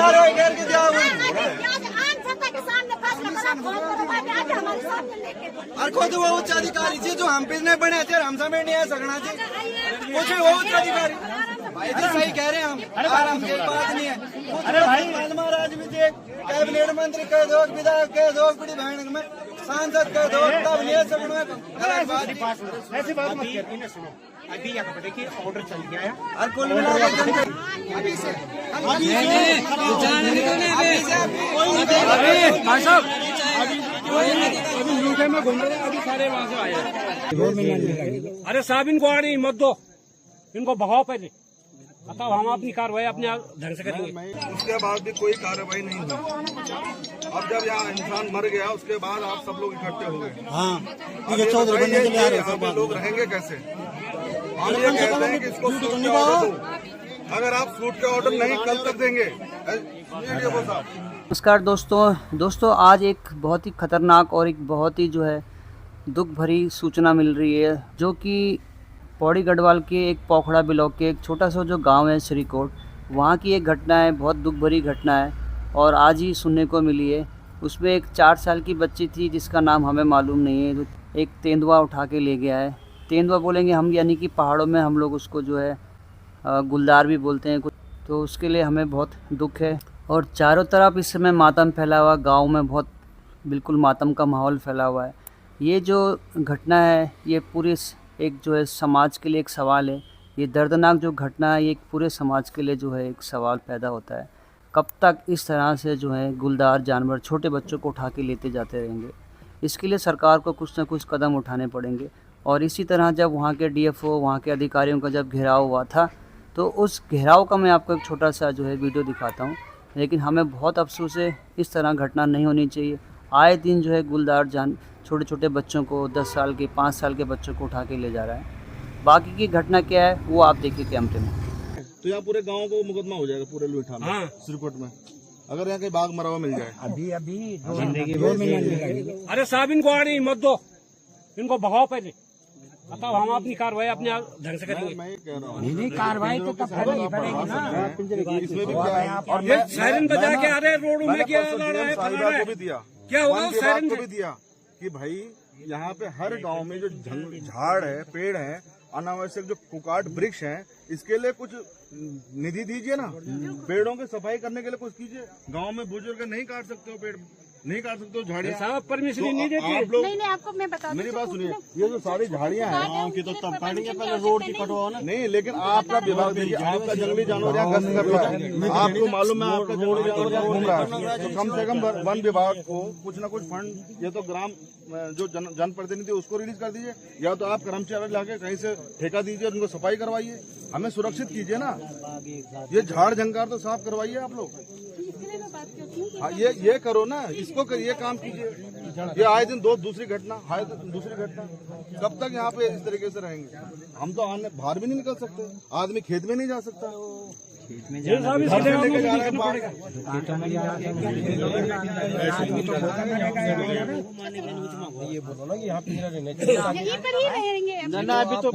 कार्रवाई करके जाओ। और खुद वो उच्च अधिकारी जी जो हम पे नहीं बने थे, हम समय नहीं आ सकना जी, कुछ वो उच्च अधिकारी भाई जी सही कह रहे हैं हम। आराम से बात नहीं है। अरे भाई महाराज भी थे, कैबिनेट मंत्री कह दो, विधायक कह दो, बड़ी बहन में सांसद कह दो, तब नहीं सकना। ऐसी बात मत करती, सुनो अभी यहाँ पे देखिए ऑर्डर चल गया है और कुल मिलाकर अभी से अभी यूके में घूम रहे हैं, अभी सारे वहाँ से आए। अरे साहब इनको आड़े मत दो, इनको भगाओ पहले, बताओ हम अपनी कार्रवाई अपने ढंग से करेंगे। उसके बाद भी कोई कार्रवाई नहीं हुई। अब जब यहाँ इंसान मर गया उसके बाद आप सब लोग इकट्ठे हो गए। हाँ, लोग रहेंगे कैसे? हम ये कहते हैं कि इसको सूट के ऑर्डर दो। अगर आप सूट के ऑर्डर नहीं कल तक देंगे। नमस्कार दोस्तों आज एक बहुत ही खतरनाक और एक बहुत ही जो है दुख भरी सूचना मिल रही है, जो कि पौड़ी गढ़वाल के एक पोखड़ा ब्लॉक के एक छोटा सा जो गांव है श्रीकोट, वहाँ की एक घटना है, बहुत दुख भरी घटना है और आज ही सुनने को मिली है। उसमें एक 4 साल की बच्ची थी जिसका नाम हमें मालूम नहीं है, जो एक तेंदुआ उठा के ले गया है। तेंदुआ बोलेंगे हम, यानी कि पहाड़ों में हम लोग उसको जो है गुलदार भी बोलते हैं कुछ, तो उसके लिए हमें बहुत दुख है। और चारों तरफ इस समय मातम फैला हुआ, गाँव में बहुत बिल्कुल मातम का माहौल फैला हुआ है। ये जो घटना है ये पूरे एक जो है समाज के लिए एक सवाल है। ये दर्दनाक जो घटना है ये एक पूरे समाज के लिए जो है एक सवाल पैदा होता है, कब तक इस तरह से जो है गुलदार जानवर छोटे बच्चों को उठा के लेते जाते रहेंगे। इसके लिए सरकार को कुछ ना कुछ कदम उठाने पड़ेंगे। और इसी तरह जब वहाँ के डीएफओ, वहाँ के अधिकारियों का जब घेराव हुआ था, तो उस घेराव का मैं आपको एक छोटा सा जो है वीडियो दिखाता हूँ। लेकिन हमें बहुत अफसोस है, इस तरह घटना नहीं होनी चाहिए। आए दिन जो है गुलदार छोटे छोटे बच्चों को, 10 साल के 5 साल के बच्चों को उठा के ले जा रहा है। बाकी की घटना क्या है वो आप देखिए कैमरे में। तो यहाँ पूरे गांव को मुकदमा हो जाएगा, पूरे लुइठा में, श्रीकोट में, अगर यहाँ कहीं बाघ मरा हुआ मिल जाए। अभी अरे साहब इनको आड़े मत दो, इनको भगाओ पहले, बताओ हम अपनी कार्रवाई अपने ढंग से करेंगे। मैं कह रहा हूँ नहीं कार्रवाई तो तब करनी पड़ेगी ना। इसमें भी क्या है, और ये सायरन बजा के आ रहे रोड में क्या लड़ रहा है, को भी दिया, क्या हुआ सायरन को भी दिया कि भाई यहाँ पे हर गांव में जो झाड़ है, पेड़ है, अनावश्यक जो कुकाट वृक्ष हैं, इसके लिए कुछ निधि दीजिए ना। पेड़ों की सफाई करने के लिए कुछ कीजिए। गांव में बुजुर्ग नहीं काट सकते हो, पेड़ नहीं काट सकते हो, झाड़ियाँ साहब परमिशन नहीं देते। आप लोग नहीं आपको मैं बता मेरी बात सुनिए, ये जो सारी झाड़ियाँ हैं गाँव की तो तब काटेंगे, पहले रोड की कटवाओ ना। नहीं, लेकिन आपका विभाग देखिए, आपका जंगली जानवर यहाँ गश्त कर रहा है, आपको मालूम है आपका जंगली जानवर यहाँ घूम रहा है, तो कम से कम वन विभाग को कुछ न कुछ फंड, ये तो ग्राम जो जनप्रतिनिधि उसको रिलीज कर दीजिए, या तो आप कर्मचारी लाके कहीं से ठेका दीजिए, उनको सफाई करवाइए, हमें सुरक्षित कीजिए ना। ये झाड़ झंकार तो साफ करवाइए आप लोग। हाँ, ये करो ना, इसको करिए, काम कीजिए। ये आए दिन दूसरी घटना, कब तक यहाँ पे इस तरीके से रहेंगे? हम तो बाहर भी नहीं निकल सकते, आदमी खेत में नहीं जा सकता, खेत में लेके जा रहे हैं। ये बोलो ना कि यहाँ पे ना अभी तो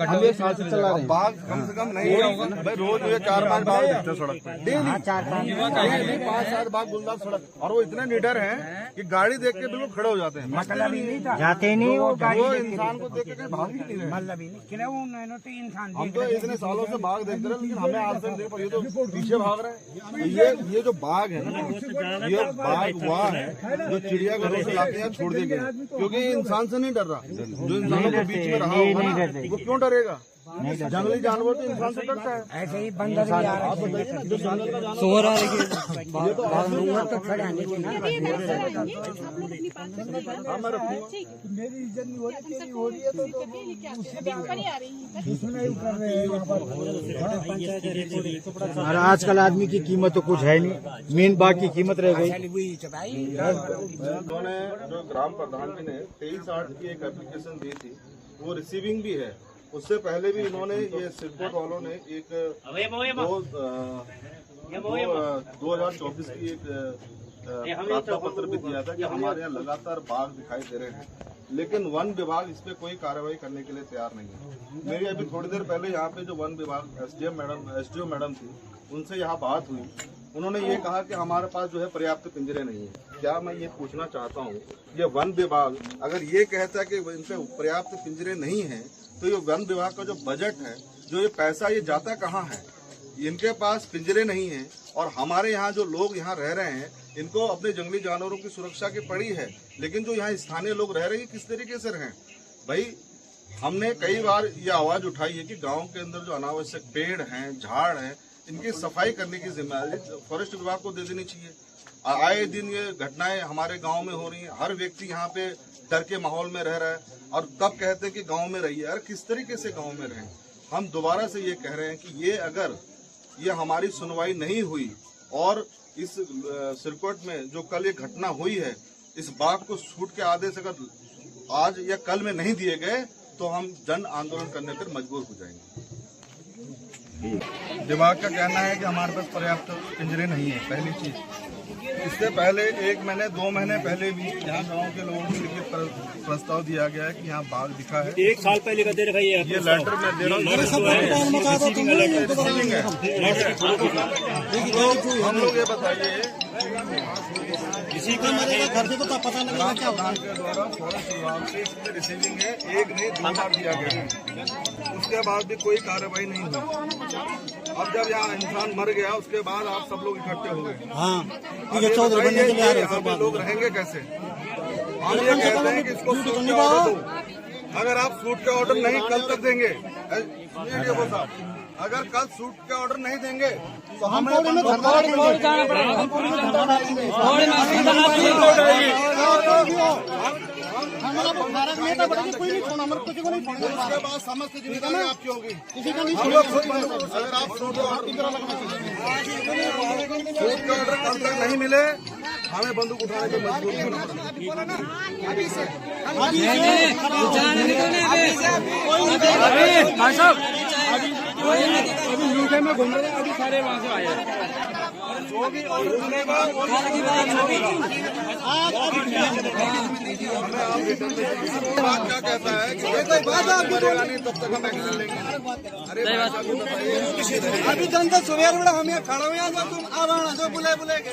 अगले साल से चला रहे हैं। बाघ कम से कम नहीं होगा भाई, रोज 4-5 बाघ दिखते सड़क पे, डेली 5-7 बाघ गुलदार सड़क, और वो इतने निडर हैं कि गाड़ी देख के बिल्कुल खड़े हो जाते हैं, जाते नहीं वो इंसान को देख के कहीं भाग ही नहीं रहे। इंसान हम तो इतने सालों से बाघ देखते रहे, लेकिन हमें आज तक देख पर ये तो पीछे भाग रहे हैं। तो ये जो बाघ है ना, ये बाघ वहाँ है जो चिड़ियाघरों से लाके यहाँ छोड़ दिए गए, क्योंकि इंसान से नहीं डर रहा। जो इंसानों के बीच में रहा होगा ना, वो क्यों डरेगा? जंगली जानवर तो इंसान से डरता है। ऐसे ही बंदर भी आ रहे हैं, जो जंगल का जानवर सोहर आ रही तो खड़े आने के ना। मैं रखूंगा। मेरी इज्जत नहीं हो रही, तेरी हो रही है तो और आजकल आदमी की कीमत तो कुछ है नहीं, मेन बात की कीमत रह गई। उन्होंने जो ग्राम प्रधान जी ने 23/8 की एक एप्लीकेशन दी थी, वो रिसीविंग भी है। उससे पहले भी इन्होंने ये सिरकोट वालों ने एक 2024 की एक प्रार्थना पत्र भी दिया था कि हमारे यहाँ लगातार बाघ दिखाई दे रहे हैं, लेकिन वन विभाग इस पे कोई कार्रवाई करने के लिए तैयार नहीं है। मेरी अभी थोड़ी देर पहले यहाँ पे जो वन विभाग एसडीओ मैडम थी, उनसे यहाँ बात हुई, उन्होंने ये कहा कि हमारे पास जो है पर्याप्त पिंजरे नहीं है। क्या मैं ये पूछना चाहता हूँ, ये वन विभाग अगर ये कहता है कि इनसे पर्याप्त पिंजरे नहीं है, तो ये वन विभाग का जो बजट है, जो ये पैसा, ये जाता कहाँ है? इनके पास पिंजरे नहीं है और हमारे यहाँ जो लोग यहाँ रह रहे हैं, इनको अपने जंगली जानवरों की सुरक्षा की पड़ी है, लेकिन जो यहाँ स्थानीय लोग रह रहे हैं किस तरीके से रहें? भाई हमने कई बार ये आवाज उठाई है कि गांव के अंदर जो अनावश्यक पेड़ हैं, झाड़ हैं, इनकी सफाई करने की जिम्मेदारी फॉरेस्ट विभाग को दे देनी चाहिए। आए दिन ये घटनाएं हमारे गांव में हो रही हैं, हर व्यक्ति यहाँ पे डर के माहौल में रह रहा है और तब कहते हैं कि गांव में रहिए। यार किस तरीके से गांव में रहें? हम दोबारा से ये कह रहे हैं कि ये अगर ये हमारी सुनवाई नहीं हुई और इस सिरकोट में जो कल ये घटना हुई है, इस बात को छूट के आदेश अगर आज या कल में नहीं दिए गए तो हम जन आंदोलन करने पर मजबूर हो जाएंगे। विभाग का कहना है कि हमारे पास पर्याप्त पिंजरे नहीं है, पहली चीज। इससे पहले 1 महीने 2 महीने पहले भी यहाँ गांव के लोगों को लिखित प्रस्ताव दिया गया है कि यहाँ बाघ दिखा है। 1 साल पहले का दे रखा है ये लेटर में दे रहा हूँ। हम लोग ये बताइए, किसी का मरेगा घर से तो पता नहीं ग्राम प्रधान के द्वारा फॉरेस्ट विभाग से इसमें रिसीविंग है, 1 नहीं 2 बार दिया गया है, उसके बाद भी कोई कार्रवाई नहीं हुई। अब जब यहाँ इंसान मर गया उसके बाद आप सब लोग इकट्ठे हो गए। हाँ, 14 बनने के लिए आ रहे हैं, लोग रहेंगे कैसे? हम ये कहते हैं कि इसको सूट के ऑर्डर दो। अगर आप सूट के ऑर्डर नहीं कल तक देंगे, अगर कल सूट के ऑर्डर नहीं देंगे तो हमें उसके बाद समस्त जिम्मेदारी आपकी होगी। अगर आप सूट के ऑर्डर कल तक नहीं मिले, हमें बंदूक उठाने पर मजबूर होना अभी यूके में घूम रहे हैं, अभी सारे वहाँ से आए हैं। जो भी ऑर्डर मिलेगा बात क्या कहता है कि नहीं तब तक हम एक्शन लेंगे। अरे अभी जनता सुबह बड़ा हम यहाँ खड़ा हुए हैं, तुम आवाना जो बुले बुले के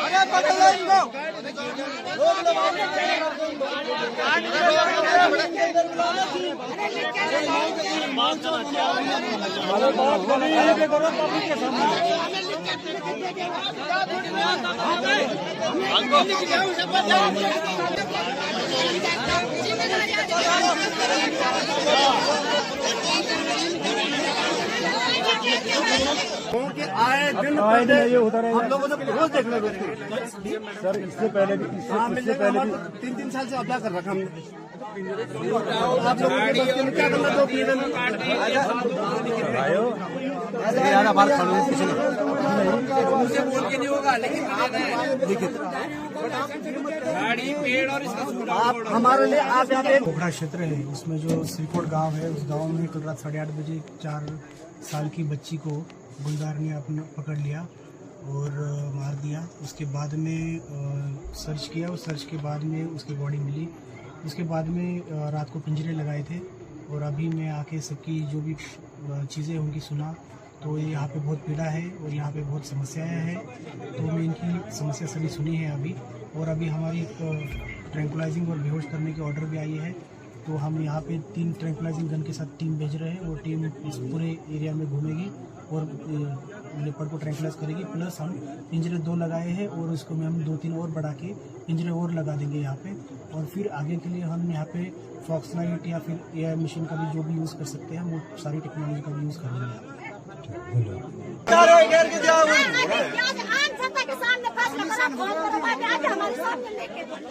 अरे पकड़ लो आए दिन ये होता रहेगा। हम लोगों ने रोज देखने को सर, इससे पहले भी 3 साल से अप्लाई कर रखा हमने। आप लोगों के क्या करना दो बोल के नहीं होगा, लेकिन आप हमारे लिए आप यहाँ पे पोखरा क्षेत्र है, उसमें जो सिरकोट गांव है, उस गांव में कल रात 8:30 बजे 4 साल की बच्ची को गुलदार ने अपना पकड़ लिया और मार दिया। उसके बाद में सर्च किया, उस सर्च के बाद में उसकी बॉडी मिली। उसके बाद में रात को पिंजरे लगाए थे और अभी मैं आके सबकी जो भी चीज़ें उनकी सुना, तो यहाँ पे बहुत पीड़ा है और यहाँ पे बहुत समस्याएं हैं। तो मैं इनकी समस्या सभी सुनी है अभी, और अभी हमारी ट्रैंकुलाइजिंग और बेहोश करने की ऑर्डर भी आई है। तो हम यहाँ पे 3 ट्रैंकुलाइजिंग गन के साथ टीम भेज रहे हैं। वो टीम इस पूरे एरिया में घूमेगी और लेपर्ड को ट्रैंकुलाइज करेगी। प्लस हम पिंजरे 2 लगाए हैं और उसको में हम 2-3 और बढ़ा के पिंजरे और लगा देंगे यहाँ पे। और फिर आगे के लिए हम यहाँ पे फॉक्स लाइट या फिर एआई मशीन का भी जो भी यूज़ कर सकते हैं, वो सारी टेक्नोलॉजी का भी यूज़ करेंगे।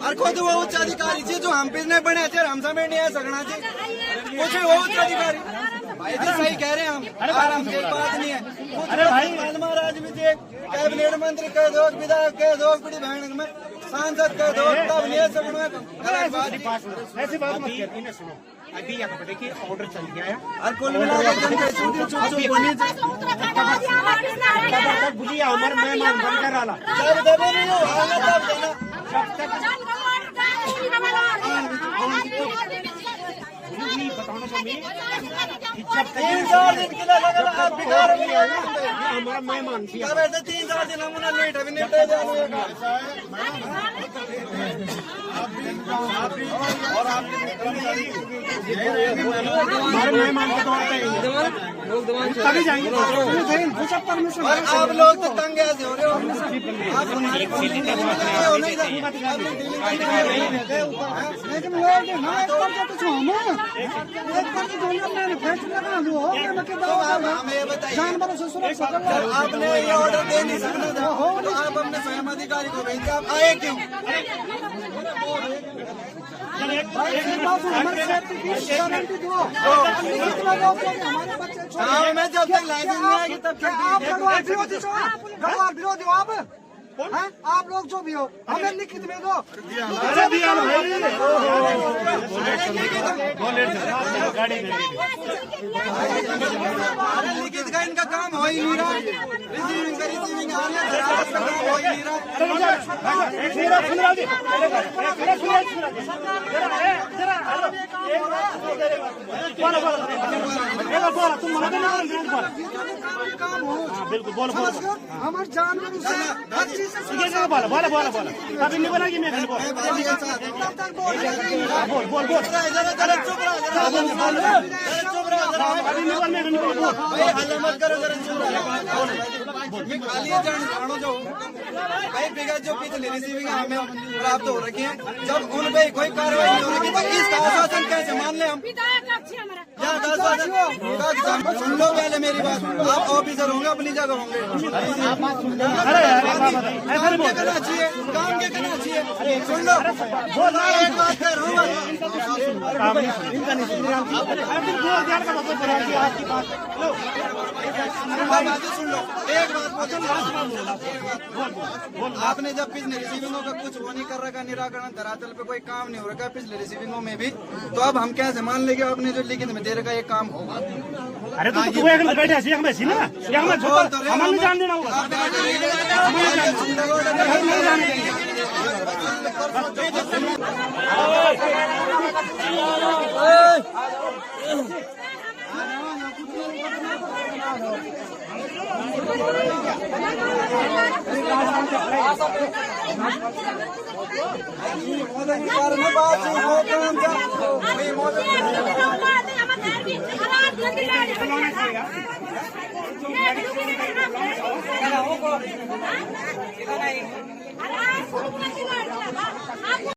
और खुद वो उच्च अधिकारी जी जो हम पे नहीं बने थे, हम समय नहीं आ सकना जी, कुछ वो उच्च अधिकारी भाई जी सही कह रहे हैं हम। आराम की बात नहीं है। अरे भाई महाराज भी थे, कैबिनेट मंत्री कह दो, विधायक कह दो, बड़ी बहन में सांसद कह दो, तब नहीं सकना। ऐसी बात मत करती, सुनो अभी यहाँ पे देखिए ऑर्डर चल गया है और कुल मिलाकर बुलिया उमर में बनकर आला 3-4 दिन के लिए लगा आप बिगाड़ में हमारा मेहमान थी। क्या बैठे 3-4 दिन हम उन्हें लेट अभी निपटे जाने और आपके हमारे मेहमान के तौर पे तभी जाएंगे। आप लोग तो तंग ऐसे हो रहे हो आप हमारी हो नहीं लेकिन वो एक करके तो छोड़ो एक करके दोनों मैंने फैसला करा दो हमें ये बताइए जानवरों से सुरक्षा कर जब आपने ये ऑर्डर दे नहीं सकते थे तो आप अपने स्वयं अधिकारी को भेजते आप आए क्यों हमारे सेफ्टी की गारंटी दो हमारे बच्चे हाँ मैं जब तक लाइसेंस नहीं आएगी तब तक आप गढ़वाल विरोधी हो गढ़वाल विरोधी हो आप हैं आप लोग जो भी हो हमें लिखित में दो लिखित का इनका काम हो ही नहीं रहा रिसीविंग का रिसीविंग आने का काम हो ही नहीं रहा बिल्कुल बोलो हमारे जानवर हर चीज से बोलो बोलो बोलो बोलो तभी नहीं बोला कि मैं बोल बोल बोल जरा चुप रहा अभी नहीं बोल मैं बोल भाई हल्ला मत करो जरा चुप रहा खाली जानो जो भाई बिगड़ जो पिछले रिसीविंग हमें प्राप्त हो रखी है जब उन पे कोई कार्रवाई नहीं हो रही तो इसका आश्वासन कैसे मान ले हम क्या आश्वासन सुन लो पहले मेरी बात आप ऑफिसर होंगे अपनी जगह होंगे काम क्या करना चाहिए काम क्या करना चाहिए सुन लो एक बात कर रहा हूँ सुन लो एक बात आपने जब पिछले रिसीविंगों का कुछ वो नहीं कर रखा निराकरण धरातल पे कोई काम नहीं हो रखा पिछले रिसीविंगों में भी तो अब हम कैसे मान लेंगे आपने जो लिखित में दे रखा ये काम होगा अरे तो तू एक में बैठे हैं में सी ना एक में छोड़ हम नहीं जान देना होगा बात